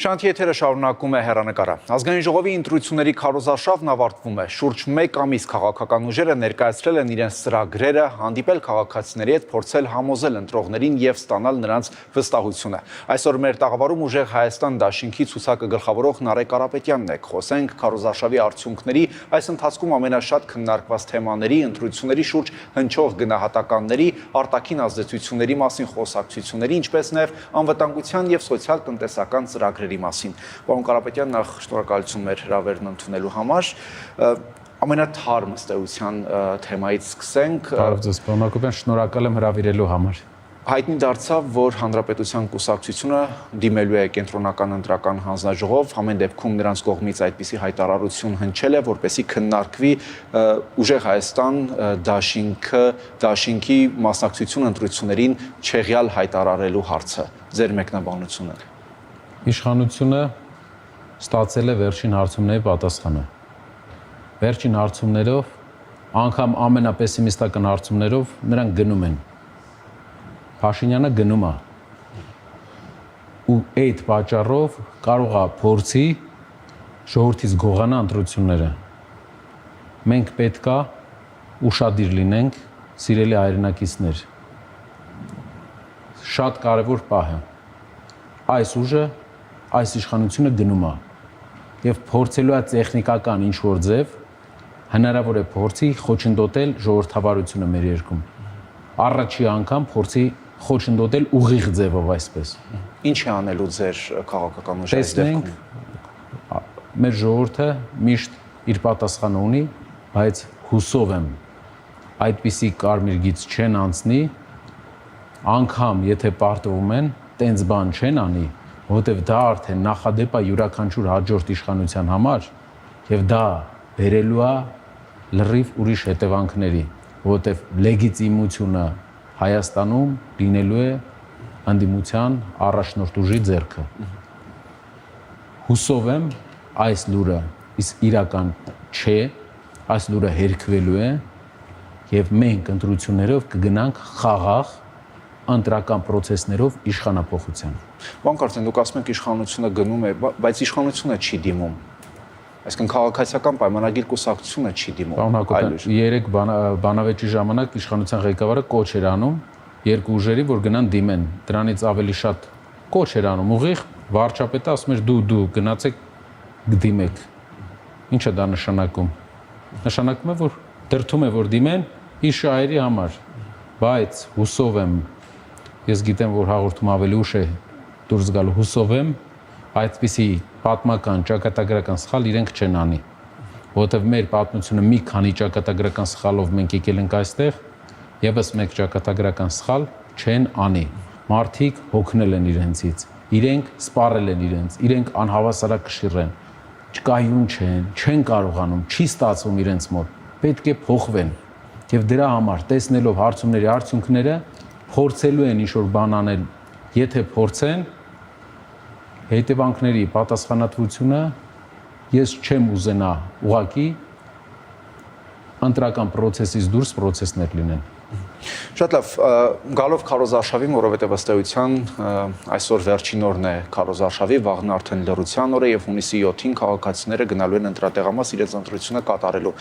Շանթի եթերը շարունակում է հեռանկարը։ Ազգային ժողովի ընտրությունների քարոզարշավն ավարտվում է։ Շուրջ 1 ամիս քաղաքական ուժերը ներկայացրել են իրենց ծրագրերը, հանդիպել քաղաքացիների հետ, փորձել համոզել ընտրողներին եւ ստանալ նրանց վստահությունը։ Այսօր մեր տաղավարում ուժեղ Հայաստան դաշինքի ցուցակը գլխավորող Նարեկ Կարապետյանն է։ Խոսենք քարոզարշավի արդյունքների, այս ընթացքում ամենաշատ քննարկված թեմաների, ընտրությունների շուրջ հնչող գնահատականների, արտաքին ազդեցությունների մասին խոսակցությունների, ինչպես նաեւ անվտանգության եւ սոցիալ-տնտեսական ծրագրերի մասին։ Պարոն Կարապետյան, նախ շնորհակալություն մեր հրավերն ընդունելու համար։ Ամենաթարմ ըստեյության թեմայից սկսենք։ Բարև ձեզ, պարոն Հակոբյան, շնորհակալ եմ հրավիրելու համար։ Հայտնի դարձավ, որ Հանրապետության կուսակցությունը դիմելու է կենտրոնական ընտրական հանձնաժողով, ամեն դեպքում նրանց կողմից այդպիսի հայտարարություն հնչել է, որպեսզի քննարկվի ուժեղ Հայաստան դաշինքի մասնակցություն ընտրություններին չեղյալ հայտարարելու հարցը։ Ձեր մեկնաբանությունը։ Իշխանությունը ստացել է վերջին հարցումների պատասխանը։ Վերջին հարցումներով, անգամ ամենապեսիմիստական հարցումներով նրանք գնում են։ Փաշինյանը գնում է։ Ու այդ պատճառով կարող է փորձի ժողովրդից գողանա ընտրությունները։ Մենք պետք է ուշադիր լինենք, սիրելի հայրենակիցներ։ Շատ կարևոր պահ է։ Այս ուժը, այս իշխանությունը գնում է եւ փորձելու է տեխնիկական ինչ-որ ձև հնարավոր է փորձի խոչընդոտել ժողովրդավարությունը մեր երկրում։ Առաջի անգամ փորձի խոչընդոտել ուղիղ ձևով այսպես։ Ինչ է անելու ձեր քաղաքական ուժի այս դեպքում։ Մեր ժողովուրդը միշտ իր պատասխանը ունի, բայց հուսով եմ այդպիսի կարմիր գիծ չեն անցնի, անգամ եթե պարտվում են, տենց բան չեն անի, որովհետև դա արդեն նախադեպ է յուրաքանչյուր հաջորդ իշխանության համար եւ դա բերելու է լրիվ ուրիշ հետևանքների, որովհետև լեգիտիմությունը Հայաստանում լինելու է ընդդիմության առաջնորդ ուժի ձեռքը։ Հուսով եմ այս լուրը իրական չէ, այս լուրը հերքվելու է եւ մենք ընտրություններով կգնանք խաղաղ ընտրական process-ներով իշխանապողության։ Ոնց արդեն դուք ասում եք իշխանությունը գնում է, բայց իշխանությունը չի դիմում։ Այսինքն քաղաքացիական պայմանագիր կուսակցությունը չի դիմում։ Պարոն Հակոբյան, երեք բանավեճի ժամանակ իշխանության ղեկավարը կոչ էր անում երկու ուժերի, որ գնան դիմեն։ Դրանից ավելի շատ կոչ էր անում ուղիղ, վարչապետը ասում էր դու գնացեք դիմեք։ Ինչ է դա նշանակում։ Նշանակում է, որ դրթում է, որ դիմեն իր շահերի համար, բայց հուսով եմ, ես գիտեմ, որ հաղորդում ավելի ուշ է դուրս գալու, հուսով եմ, այդպիսի պատմական, ճակատագրական սխալ իրենք չեն անի, որովհետև մեր պատմությունը մի քանի ճակատագրական սխալով մենք եկել ենք այստեղ, եւս մեկ ճակատագրական սխալ չեն անի։ Մարդիկ հոգնել են իրենցից, իրենք սպառել են իրենք անհավասարակշիռ են, չկայուն չեն կարողանում, չի ստացվում իրենց մոտ, պետք է փոխվեն։ Եվ դրա համար տեսնելով հարցումների արդյունքները փորձելու են ինչ-որ բան անել, եթե փորձեն հետևանքների պատասխանատվությունը ես չեմ ուզենա ուղղակի ընտրական process-ից դուրս process-ներ լինեն։ Շատ լավ, գալով քարոզարշավին, որովհետև ըստ էության այսօր վերջին օրն է քարոզարշավի, վաղն արդեն լռության օր է եւ հունիսի 7-ին քաղաքացիները գնալու են ընտրատեղամաս իրենց ընտրությունը կատարելու։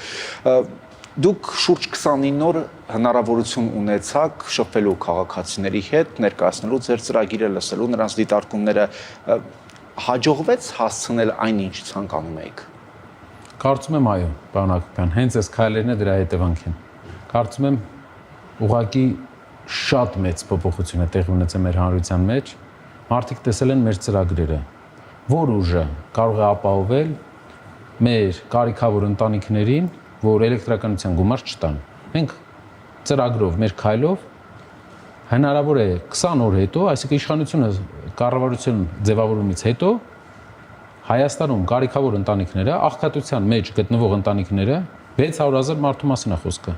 Դուք շուրջ 29 օր հնարավորություն ունեցաք շփվելու քաղաքացիների հետ, ներկայացնելու ձեր ծրագիրը, լսելու նրանց դիտարկումները, հաջողվեց հասցնել այն, ինչ ցանկանում եք։ Կարծում եմ այո, պարոն Հակոբյան, հենց այս քայլերն է դրա հետևանք են։ Կարծում եմ ուղղակի շատ մեծ փոփոխություն է տեղի ունեցել մեր հանրության մեջ։ Մարդիկ տեսել են մեր ծրագրերը, որ ուժը կարող է ապահովել մեր կարիքավոր ընտանիքներին, որ էլեկտրականության գումար չտան։ Մենք ծրագրով, մեր քայլով հնարավոր է 20 օր հետո, այսինքն իշխանությունը կառավարություն ձևավորումից հետո Հայաստանում կարիքավոր ընտանիքները, աղքատության մեջ գտնվող ընտանիքները 600,000 մարդու մասին է խոսքը։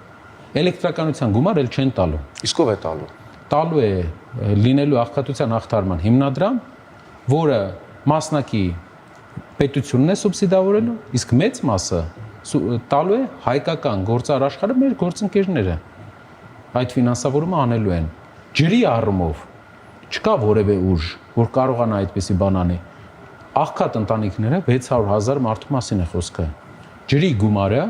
Էլեկտրականության գումար էլ չեն տալու։ Իսկ ով է տալու։ Տալու է լինելու աղքատության հաղթարման հիմնադրամ, որը մասնակի պետությունն է սուբսիդավորելու, իսկ մեծ մասը տալու է հայկական գործար աշխարհը մեր գործընկերները այդ ֆինանսավորումը անելու են։ Ջրի առումով չկա որևէ ուժ, որ կարողանա այդպիսի բան անի։ Աղքատ ընտանիքները 600,000 մարդու մասին է խոսքը։ Ջրի գումարը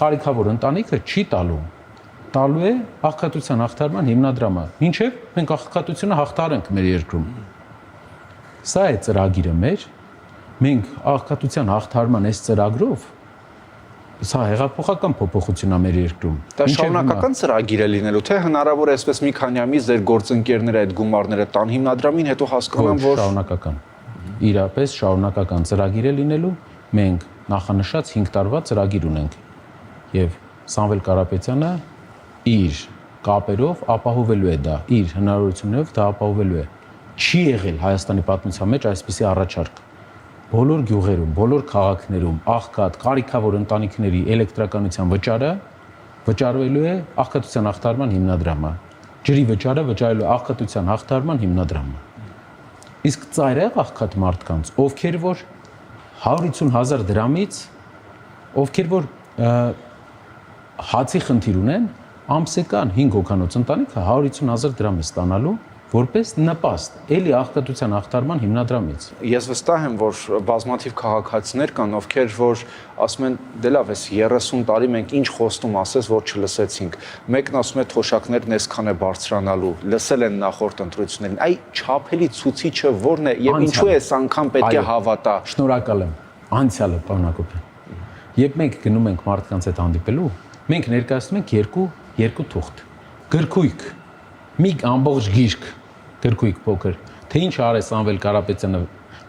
կարիքավոր ընտանիքը չի տալու է աղքատության հաղթարման հիմնադրամը։ Մինչև մենք աղքատությունը հաղթարենք մեր երկրում։ Սա է ծրագիրը մեր։ Մենք աղքատության հաղթարման այս ծրագրով սա հեղափոխական փոփոխություն է մեր երկրում։ Դա շարունակական ծրագիր է լինելու, թե հնարավոր է այսպես մի քանի ամիս ձեր գործընկերները այդ գումարները տան հիմնադրամին, հետո հասկանան, որ շարունակական։ Իրապես շարունակական ծրագիր է լինելու։ Մենք նախանշած 5 տարվա ծրագիր ունենք։ Եվ Սամվել Կարապետյանը իր կապերով ապահովելու է դա, իր հնարավորություններով դա ապահովելու է։ Չի եղել Հայաստանի պատմության մեջ այսպիսի առաջարկ։ Բոլոր գյուղերում, բոլոր քաղաքներում աղքատ, կարիքավոր ընտանիքների էլեկտրականության վճարը վճարվելու է աղքատության հաղթարման հիմնադրամը։ Ջրի վճարը վճարելու է աղքատության հաղթարման հիմնադրամը։ Իսկ ծայրահեղ աղքատ մարդկանց, ովքեր որ 150,000 դրամից, ովքեր որ հացի խնդիր ունեն, ամսական 5 հոգանոց ընտանիքը 150,000 դրամ է ստանալու որպես նպաստ, էլի աղքատության հաղթարման հիմնադրամից։ Ես վստահ եմ, որ բազմաթիվ քաղաքացիներ կան, ովքեր որ ասում են, դե լավ, էս 30 տարի մենք ինչ խոստում ասես, որ չլսեցինք։ Մեկն ասում է թոշակներն այսքան է բարձրանալու, լսել են նախորդ ընտրություններին։ Այ չափելի ցուցիչը որն է եւ ինչու է այս անգամ պետք է հավատա։ Շնորհակալ եմ։ Անցյալը, պարոն Հակոբյան։ Երբ մենք գնում ենք մարդկանց հետ հանդիպելու, մենք ներկայացնում ենք երկու թուղթ։ Գրքույկ, մի ամբողջ գիրք, գրքույկ փոքր, թե ինչ արեց Սամվել Կարապետյանը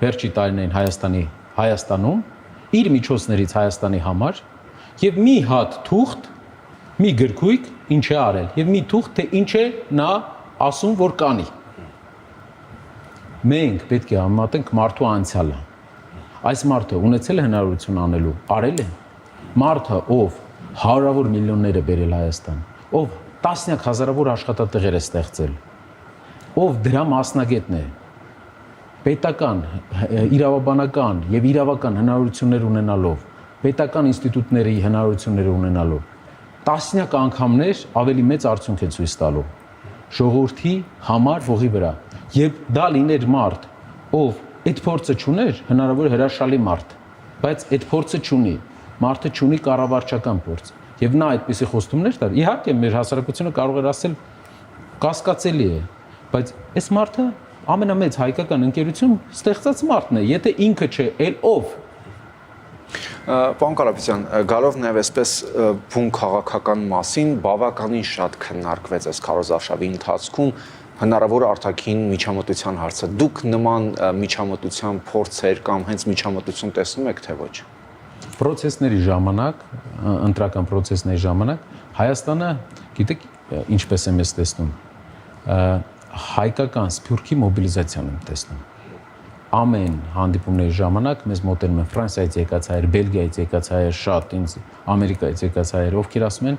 վերջի տարիներին Հայաստանում, իր միջոցներից Հայաստանի համար, եւ մի հատ թուղթ, մի գրքույկ ինչ է արել, եւ մի թուղթ թե ինչ է նա ասում, որ կանի։ Մենք պետք է համեմատենք մարդու անցյալը։ Այս մարդը ունեցել է հնարավորություն անելու, արել է։ Մարդը, ով հարյուրավոր միլիոններ է բերել Հայաստան, ով տասնյակ հազարավոր աշխատատեղեր է ստեղծել, ով դրա մասնագետն է, պետական, իրավաբանական եւ իրավական հնարավորություններ ունենալով, պետական ինստիտուտների հնարավորություններ ունենալով, տասնյակ անգամներ ավելի մեծ արդյունք է ցույց տալու ժողովրդի համար ողի վրա։ Եվ դա լիներ մարդ, ով այդ փորձը չուներ, հնարավոր հրաշալի մարդ, բայց այդ փորձը չունի, մարդը չունի կառավարչական փորձ։ Եվ նա այդպիսի խոստումներ տար։ Իհարկե մեր հասարակությունը կարող էր ասել կասկածելի է, բայց այս մարդը ամենամեծ հայկական ընկերություն ստեղծած մարդն է, եթե ինքը չէ, էլ ով։ Պարոն Կարապետյան, գալով նաև այսպես բուն քաղաքական մասին բավականին շատ քննարկվեց այս քարոզարշավի ընթացքում հնարավոր արտաքին միջամտության հարցը։ Դուք նման միջամտության փորձեր կամ հենց միջամտություն տեսնում եք, թե ոչ։ Պրոցեսների ժամանակ, ընտրական պրոցեսների ժամանակ Հայաստանը, գիտեք, ինչպես եմ ես տեսնում, հայկական սփյուռքի մոբիլիզացիան եմ տեսնում։ Ամեն հանդիպումների ժամանակ մեզ մոտենում են Ֆրանսիայից եկած հայեր, Բելգիայից եկած հայեր, շատ ինձ Ամերիկայից եկած հայեր, ովքեր ասում են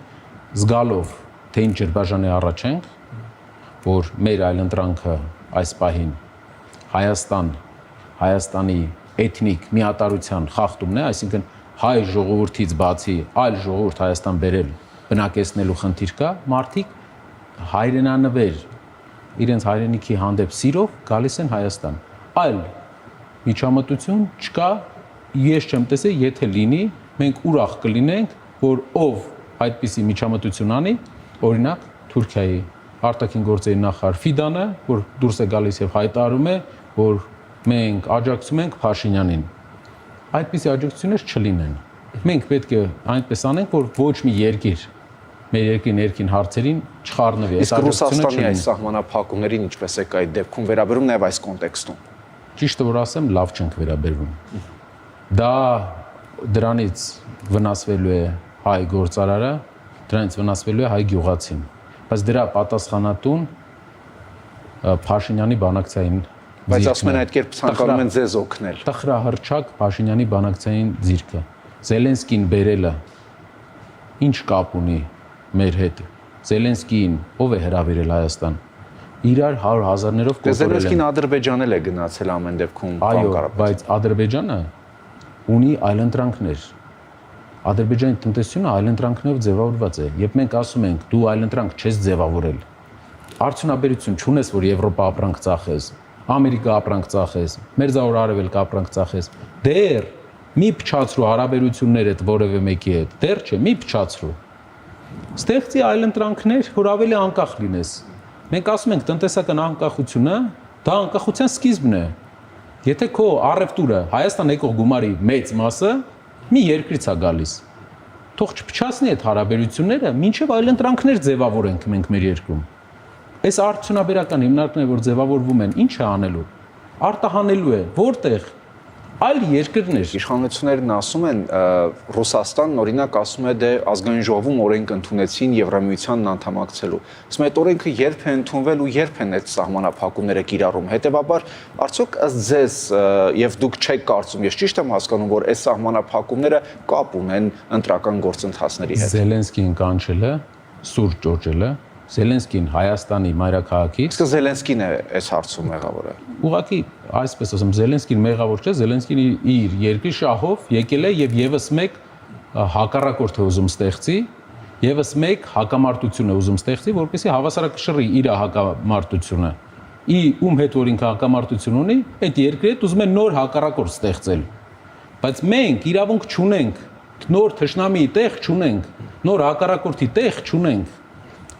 զգալով, թե ինչ ջրբաժանի առաջ ենք, որ մեր այլընտրանքը այս պահին Հայաստանի էթնիկ միատարրության խախտումն է, այսինքն հայ ժողովրդից բացի այլ ժողովուրդ Հայաստան բերել բնակեցնելու խնդիր կա, մարդիկ հայրենանվեր իրենց հայրենիքի հանդեպ սիրով գալիս են Հայաստան։ Այլ միջամտություն չկա, ես չեմ տեսել, եթե լինի, մենք ուրախ կլինենք, որ ով այդպիսի միջամտություն անի, օրինակ Թուրքիայի արտաքին գործերի նախարար Ֆիդանը, որ դուրս է գալիս եւ հայտարարում է, որ մենք աջակցում ենք Փաշինյանին։ Այդպիսի աջակցություններ չլինեն։ Մենք պետք է այնպես անենք, որ ոչ մի երկիր մեր երկրի ներքին հարցերին չխառնվի։ Իսկ Ռուսաստանի այս սահմանափակումներին ինչպես է այդ դեպքում վերաբերում նաև այս կոնտեքստում։ Ճիշտը որ ասեմ, լավ չենք վերաբերվում։ Դա դրանից վնասվելու է հայ գործարարը, դրանից վնասվելու է հայ գյուղացին։ Բայց դրա պատասխանատուն Փաշինյանի բանակցային Բայց ասում են այդ կերպ ցանկանում են ձեզ օգնել։ Տխրահռչակ Փաշինյանի բանակցային ձիրքը։ Զելենսկին բերելը ինչ կապ ունի մեր հետ։ Զելենսկին ով է հրավիրել Հայաստան։ իրար 100,000-ներով կոտորել Զելենսկին են։ Ադրբեջանել է գնացել ամեն դեպքում, Այո, պարոն Կարապետյան։ բայց Ադրբեջանը ունի այլընտրանքներ։ Ադրբեջանի տնտեսությունը այլընտրանքներով ձևավորված է, եւ մենք ասում ենք, դու այլընտրանք չես ձևավորել։ Արդյունաբերություն չունես, որ Եվրոպա ապրանք ծախես, Ամերիկա ապրանք ծախես, Մերձավոր Արևելք ապրանք ծախես։ Դեռ մի փչացրու հարաբերություններ այդ որևէ մեկի հետ։ Դեռ չէ, մի փչացրու։ Ստեղծի այլընտրանքներ, որ ավելի անկախ լինես։ Մենք ասում ենք տնտեսական անկախությունը, դա անկախության սկիզբն է։ Եթե քո առևտուրը Հայաստան եկող գումարի մեծ մասը մի երկրից է գալիս, թող չփչացնի այդ հարաբերությունները, մինչև այլընտրանքներ ձևավորենք մենք մեր երկրում։ Այս արդյունաբերական հիմնարկները, որ ձևավորվում են, ինչ է անելու։ Արտահանելու է, որտեղ այլ երկրներ։ Իշխանություններն ասում են, Ռուսաստանն օրինակ ասում է դե ազգային ժողովում օրենք ընդունեցին Եվրամիությանն անդամակցելու։ Ասում է այդ օրենքը երբ է ընդունվել ու երբ են այդ սահմանափակումները կիրառում։ Հետևաբար, արդյոք ըստ ձեզ եւ դուք չեք կարծում, ես ճիշտ եմ հասկանում, որ այս սահմանափակումները կապ ունեն ընտրական գործընթացների հետ։ Զելենսկին կանչելը, սուր ճոճելը, Զելենսկին Հայաստանի մայրաքաղաքից։ Իսկ Զելենսկին է այս հարցում մեղավորը։ Ուղղակի այսպես ասեմ, Զելենսկին մեղավոր չէ, Զելենսկին իր երկրի շահով եկել է եւ եւս մեկ հակառակորդ է ուզում ստեղծի, եւս մեկ հակամարտություն է ուզում ստեղծի, որպեսզի հավասարակշռի իր հակամարտությունը։ Ում հետ որ ինքը հակամարտություն ունի, այդ երկրի հետ ուզում է նոր հակառակորդ ստեղծել։ Բայց մենք իրավունք չունենք, նոր թշնամի տեղ չունենք, նոր հակառակորդի տեղ չունենք։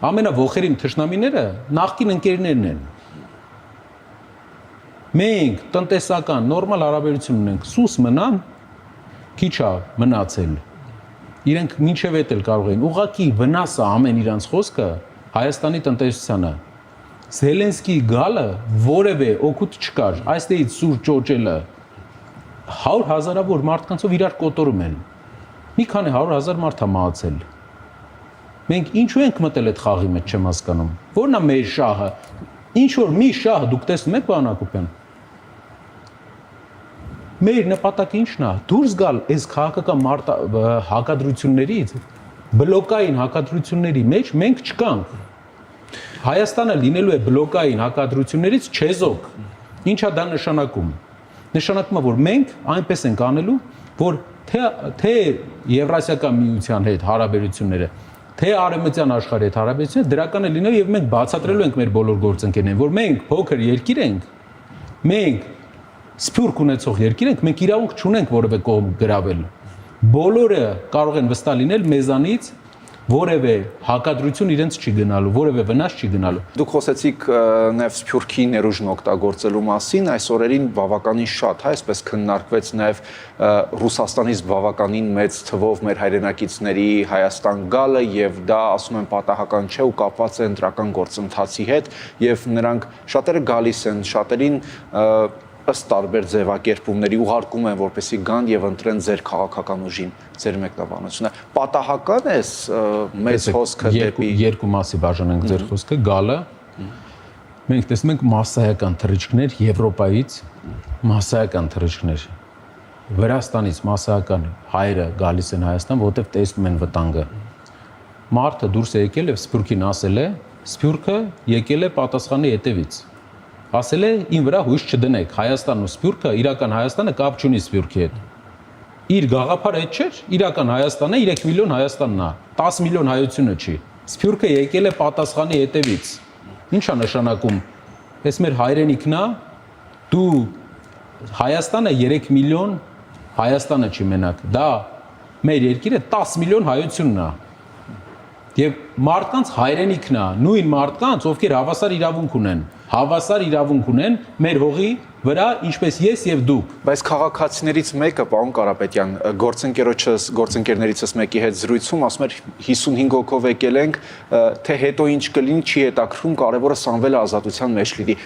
Ամենավոխերիմ թշնամիները նախկին ընկերներն են։ Մենք տնտեսական նորմալ հարաբերություն ունենք, սուս մնան, քիչ է մնացել։ Իրենք մինչև էդ էլ կարող են ուղղակի վնասը ամեն իրանց խոսքը Հայաստանի տնտեսությանը։ Զելենսկի գալը որևէ օգուտ չկար, այստեղից սուր ճոճելը 100,000-ավոր մարդկանցով իրար կոտորում են։ Մի քանի 100,000 մարդ է մահացել։ Մենք ինչու ենք մտել այդ խաղի մեջ, չեմ հասկանում։ Որն է մեր շահը։ Ինչ որ մի շահ դուք տեսնում եք, պարոն Հակոբյան։ Մեր նպատակը ինչն է։ Դուրս գալ այս քաղաքական հակադրություններից, բլոկային հակադրությունների մեջ մենք չկանք։ Հայաստանը լինելու է բլոկային հակադրություններից չեզոք։ Ինչա դա նշանակում։ Նշանակում է, որ մենք այնպես ենք անելու, որ թե Եվրասիական միության հետ հարաբերությունները թե արևմտյան աշխարհի հետ հարաբերությունները դրական է լինելու եւ մենք բացատրելու ենք մեր բոլոր գործընկերներին, որ մենք փոքր երկիր ենք, մենք սփյուռք ունեցող երկիր ենք, մենք իրավունք չունենք որևէ կողմ գրավել։ Բոլորը կարող են վստահ լինել մեզանից որևէ հակադրություն իրենց չի գնալու, որևէ վնաս չի գնալու։ Դուք խոսեցիք նաև Սփյուռքի ներուժն օգտագործելու մասին, այս օրերին բավականին շատ, այսպես քննարկվեց նաև Ռուսաստանից բավականին մեծ թվով մեր հայրենակիցների Հայաստան գալը եւ դա ասում են պատահական չէ ու կապված է ընտրական գործընթացի հետ եւ նրանք շատերը գալիս են, շատերին ըստ տարբեր ձևակերպումների ուղարկում են, որպեսզի գան եւ ընտրեն ձեր քաղաքական ուժին, ձեր մեկնաբանությունը։ Պատահական է մեծ հոսքը դեպի երկու մասի բաժանենք ձեր խոսքը, գալը։ Մենք տեսնում ենք մասսայական թռիչքներ Եվրոպայից, մասսայական թռիչքներ։ Վրաստանից մասսայական հայերը գալիս են Հայաստան, որտեղ տեսնում են վտանգը։ Մարդը դուրս է եկել եւ Սփյուռքին ասել է, Սփյուռքը եկել է պատասխանի հետևից։ Ասել է ին վրա հույս չդնեք, Հայաստանն ու Սփյուռքը, իրական Հայաստանը կապ չունի Սփյուռքի հետ։ Իր գաղափարը այդ չէր, իրական Հայաստանը 3 միլիոն Հայաստանն է, 10 միլիոն հայությունը չի։ Սփյուռքը եկել է պատասխանի հետևից։ Ինչ է նշանակում։ Այս մեր հայրենիքն է, դու Հայաստանը 3 միլիոն Հայաստանը չի մենակ, դա մեր երկիրը 10 միլիոն հայությունն է։ Եվ մարդկանց հայրենիքն է, նույն մարդկանց, ովքեր հավասար իրավունք ունեն մեր հողի վրա, ինչպես ես եւ դուք։ Բայց քաղաքացիներից մեկը, պարոն Կարապետյան, գործընկերներիցս մեկի հետ զրույցում ասում էր 55 հոգով եկել ենք, թե հետո ինչ կլինի, չի հետաքրքրում, կարևորը Սամվելը ազատության մեջ լինի։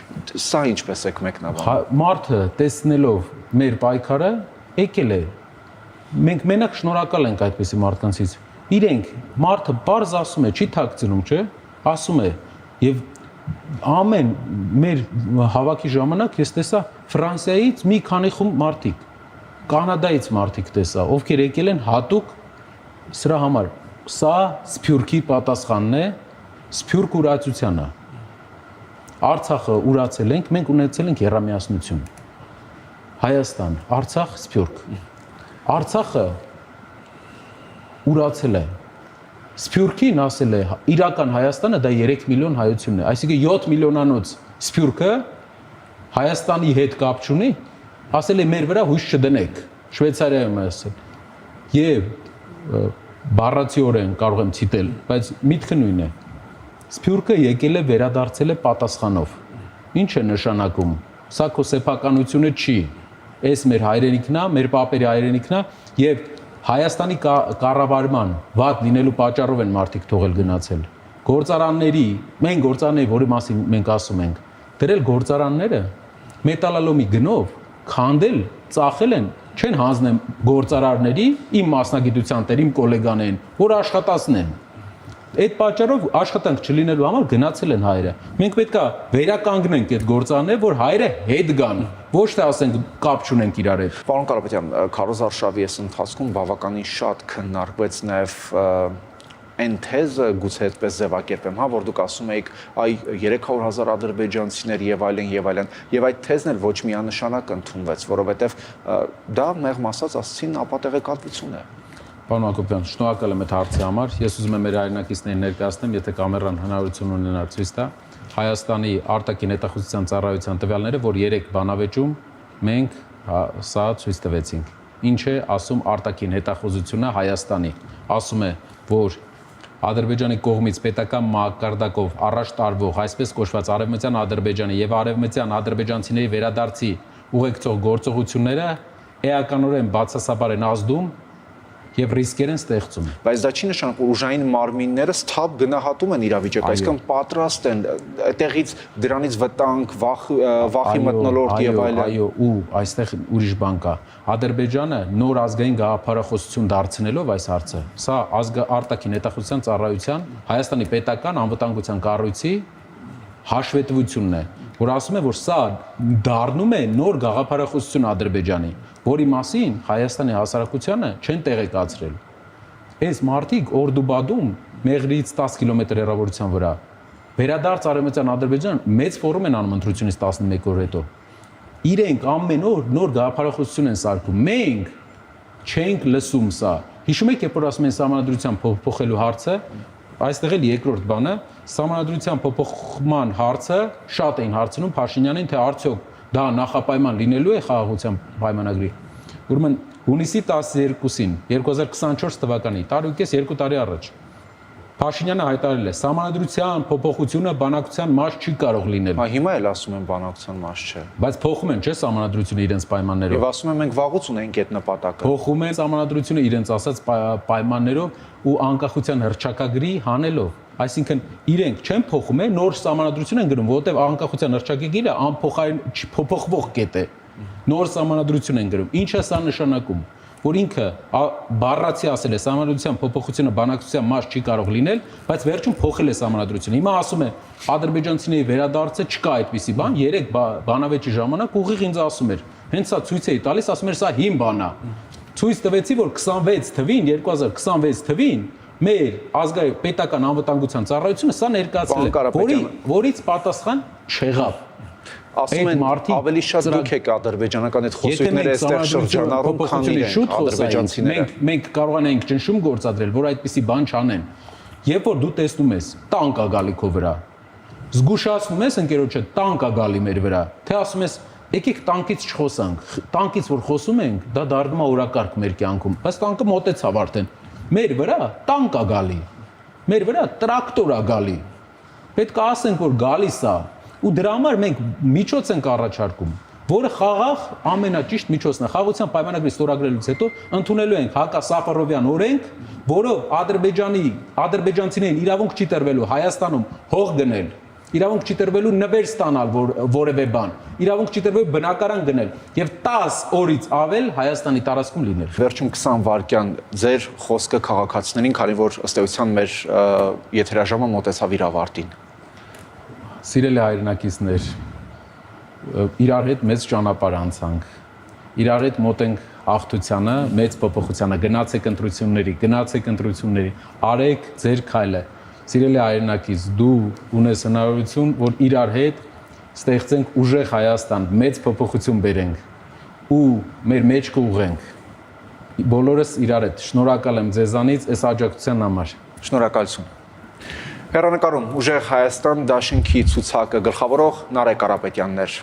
Սա ինչպես եք մեկնաբանում։ Մարդը տեսնելով մեր պայքարը եկել է։ Մենք մենակ շնորհակալ ենք այդպիսի մարդկանցից։ Իրենք մարդը բարձ ասում է, չի թաքցնում, չէ՞, ասում է եւ ամեն մեր հավաքի ժամանակ ես տեսա Ֆրանսիայից մի քանի խումբ մարդիկ, Կանադայից մարդիկ տեսա, ովքեր եկել են հատուկ սրա համար։ Սա Սփյուռքի պատասխանն է, Սփյուռք ուրացությանը։ Արցախը ուրացել ենք, մենք ունեցել ենք եռամիասնություն։ Հայաստան, Արցախ, Սփյուռք։ Արցախը ուրացել է։ Սփյուռքին ասել է իրական Հայաստանը դա 3 միլիոն հայությունն է, այսինքն 7 միլիոնանոց Սփյուռքը Հայաստանի հետ կապ չունի, ասել է մեր վրա հույս չդնեք, Շվեյցարիայում է ասել։ Եվ բառացիորեն կարող եմ ցիտել, բայց միտքը նույնն է։ Սփյուռքը եկել է վերադարձել է պատասխանով։ Ինչ է նշանակում։ Սա քո սեփականությունը չի։ Էս մեր հայրենիքն է, մեր պապերի հայրենիքն է եւ Հայաստանի կառավարման վատ լինելու պատճառով են մարդիկ թողել գնացել։ Գործարանների, մենք գործարանների, որի մասին մենք ասում ենք, դրել գործարանները մետալալոմի գնով քանդել, ծախել են, չեն հանձնեմ գործարարների, իմ մասնագիտության տեր, իմ գոլեգաներին, որ աշխատացնեն։ Այդ պատճառով աշխատանք չլինելու համար գնացել են հայերը։ Մենք պետքա վերականգնենք այդ գործարանները, որ հայերը հետ գան, ոչ թե ասենք կապ չունենք իրար հետ։ Պարոն Կարապետյան, քարոզարշավի այս ընթացքում բավականին շատ քննարկվեց նաև այն թեզը, գուցե այդպես ձևակերպեմ, հա, որ դուք ասում եք, այ 300,000 ադրբեջանցիներ եւ այլն, եւ այդ թեզն էլ ոչ միանշանակ ընդունվեց, որովհետեւ դա մեղմ ասած ասցին ապատեղեկատվություն է։ Պարոն Հակոբյան, շնորհակալ եմ այդ հարցի համար։ Ես ուզում եմ մեր հայրենակիցներին ներկայացնեմ, եթե կամերան հնարավորություն ունենա ցույց տա, Հայաստանի արտաքին հետախուզության ծառայության տվյալները, որ 3 բանավեճում մենք սա ցույց տվեցինք։ Ինչ է ասում արտաքին հետախուզությունը Հայաստանի։ Ասում է, որ Ադրբեջանի կողմից պետական մակարդակով առաջ տարվող այսպես կոչված Արևմտյան Ադրբեջանի եւ Արևմտյան ադրբեջանցիների վերադարձի ուղեկցող գործողությունները էականորեն բացասաբար են ազդում եւ ռիսկեր են ստեղծում։ Բայց դա չի նշանակում, որ ուժային մարմինները սթափ գնահատում են իրավիճակը, այսինքն պատրաստ են այդտեղից դրանից վտանգ, վախի մթնոլորտ եւ այլն։ Այո, ու այստեղ ուրիշ բան կա։ Ադրբեջանը նոր ազգային գաղափարախոսություն դարձնելով այս հարցը, սա արտաքին հետախուզության ծառայության Հայաստանի պետական անվտանգության կառույցի հաշվետվությունն է, որ ասում է, որ սա դառնում է նոր գաղափարախոսություն Ադրբեջանի, որի մասին Հայաստանի հասարակությանը չեն տեղեկացրել։ Այս մարդիկ Օրդուբադում Մեղրիից 10 կիլոմետր հեռավորության վրա վերադարձ Արևմտյան Ադրբեջան մեծ ֆորում են անում ընտրությունից 11 օր հետո։ Իրենք ամեն օր նոր գաղափարախոսություն են սարքում։ Մենք չենք լսում սա։ Հիշում եք, երբ որ ասում են սահմանադրության փոփոխելու հարցը, այստեղ էլ երկրորդ բանը, սահմանադրության փոփոխման հարցը շատ էին հարցնում Փաշինյանին, թե արդյոք դա նախապայման լինելու է խաղաղության պայմանագրի։ Ուրեմն հունիսի 12-ին 2024 թվականի, տարուկես 2 տարի առաջ Փաշինյանը հայտարարել է, սահմանադրության փոփոխությունը բանակցության մաս չի կարող լինել։ Հա, հիմա էլ ասում են բանակցության մաս չէ։ Բայց փոխում են, չէ՞, սահմանադրությունը իրենց պայմաններով։ Եվ ասում են մենք վաղուց ունենք այդ նպատակը։ Փոխում են սահմանադրությունը իրենց ասած պայմաններով ու անկախության հռչակագրի հանելով։ Այսինքն իրենք չեն փոխում, նոր սահմանադրություն են գրում, որովհետև անկախության հռչակագիրը անփոխարին չփոխվող կետ է։ Նոր սահմանադրություն են գրում։ Ինչ է սա նշանակում, որ ինքը բառացի ասել է սահմանադրության փոփոխությունը բանակցության մաս չի կարող լինել, բայց վերջում փոխել է սահմանադրությունը։ Հիմա ասում է ադրբեջանցիների վերադարձը չկա այդպիսի բան, 3 բանավեճի ժամանակ ուղիղ ինձ ասում էր, հենց սա ցույց էի տալիս, ասում էր սա հիմ բան է։ Ցույց տվեցի, որ 26 թվին, 2026 թվին մեր ազգային պետական անվտանգության ծառայությունը սա ներկայացրել է, որից պատասխան չեղավ։ Ասում են ավելի շատ դուք եք ադրբեջանական այդ խոսույթները այստեղ շրջանառում, քան իրենք ադրբեջանցիները։ Մենք կարողանանք ճնշում գործադրել, որ այդպիսի բան չանեն։ Երբ որ դու տեսնում ես տանկ է գալի քո վրա, զգուշացնում ես ընկերոջը տանկ է գալի մեր վրա, թե ասում ես եկեք տանկից չխոսանք, տանկից որ խոսում ենք, դա դառնում է օրակարգ մեր կյանքում, բայց տանկը մոտեցավ արդեն։ Մեր վրա տանկ է գալի, մեր վրա տրակտոր է գալի։ Պետք է ասենք, որ գալիս է, ու դրա համար մենք միջոց ենք առաջարկում, որը խաղաղ ամենաճիշտ միջոցն է։ Խաղաղության պայմանագրի ստորագրելուց հետո ընդունելու ենք հակասապարովյան օրենք, որով ադրբեջանցիներին իրավունք չի տրվելու Հայաստանում հող գնել, իրավունք չի տրվելու նվեր ստանալ որևէ բան, իրավունք չի տրվելու բնակարան գնել եւ 10 օրից ավել Հայաստանի տարածքում լինել։ Վերջում 20 վայրկյան ձեր խոսքը քաղաքացիներին, քանի որ ըստ էության մեր եթերաժամը մոտեցավ իր ավարտին։ Սիրելի հայրենակիցներ, իրար հետ մեծ ճանապարհ անցանք, իրար հետ մոտ ենք աղթությանը, մեծ փոփոխությանը, գնացեք ընտրությունների, արեք ձեր քայլը։ Սիրելի հայրենակից, դու ունես հնարավորություն, որ իրար հետ ստեղծենք ուժեղ Հայաստան, մեծ փոփոխություն բերենք ու մեր մեջ կուղենք։ Բոլորս իրար հետ շնորհակալ եմ ձեզանից այս աջակցության համար։ Շնորհակալություն։ Հեռանկարում ուժեղ Հայաստան դաշինքի ցուցակը գլխավորող Նարեկ Կարապետյանն էր։